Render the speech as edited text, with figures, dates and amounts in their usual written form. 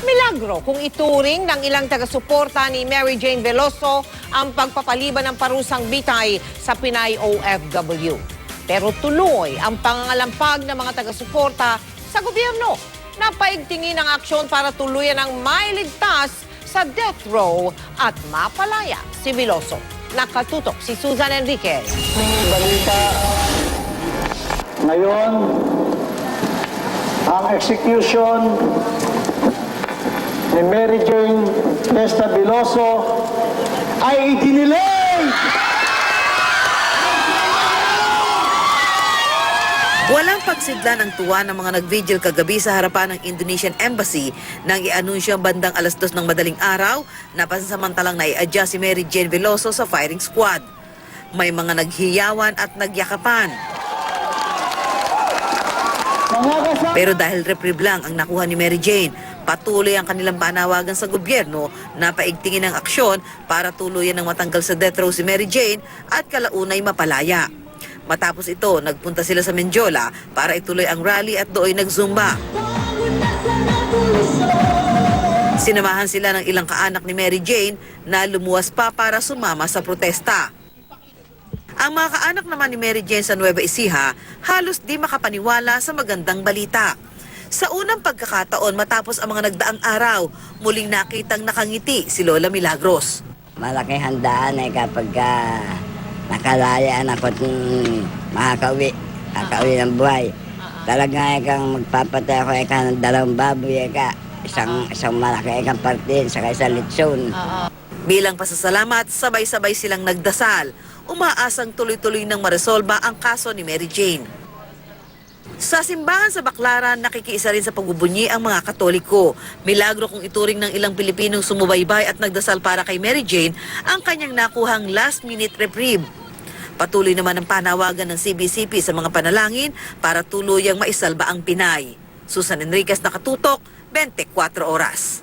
Milagro kung ituring ng ilang taga-suporta ni Mary Jane Veloso ang pagpapaliban ng parusang bitay sa Pinay OFW. Pero tuloy ang pangangalampag ng mga taga-suporta sa gobyerno na paigtingin ang aksyon para tuluyan ang mailigtas sa death row at mapalaya si Veloso. Nakatutok si Susan Enriquez. May balita ngayon, ang execution ni Mary Jane Testa Veloso ay idinilay! Walang pagsidla ng tuwa ng mga nag-vigil kagabi sa harapan ng Indonesian Embassy nang i-anunsyo bandang alas 2 ng madaling araw na pasasamantalang nai-adjust si Mary Jane Veloso sa firing squad. May mga naghiyawan at nagyakapan. Pero dahil reprieve lang ang nakuha ni Mary Jane, patuloy ang kanilang panawagan sa gobyerno na paigtingin ang aksyon para tuluyan ng matanggal sa death row si Mary Jane at kalaunay mapalaya. Matapos ito, nagpunta sila sa Mendiola para ituloy ang rally at doon nagzumba. Sinamahan sila ng ilang kaanak ni Mary Jane na lumuwas pa para sumama sa protesta. Ang mga kaanak naman ni Mary Jane sa Nueva Ecija halos di makapaniwala sa magandang balita. Sa unang pagkakataon matapos ang mga nagdaang araw, muling nakitang nakangiti si Lola Milagros. Malaking handaan ay kapag nakalayaan ako makakauwi ng buhay. Talaga kang magpapatay ako ng 2 baboy, isang malaki kang partin, saka isang litson. Bilang pasasalamat, sabay-sabay silang nagdasal. Umaasang tuloy-tuloy nang maresolba ang kaso ni Mary Jane. Sa simbahan sa Baclaran, nakikiisa rin sa pagbubunyi ang mga Katoliko. Milagro kung ituring ng ilang Pilipinong sumubaybay at nagdasal para kay Mary Jane ang kanyang nakuhang last-minute reprieve. Patuloy naman ang panawagan ng CBCP sa mga panalangin para tuluyang maisalba ang Pinay. Susan Enriquez, Nakatutok, 24 Oras.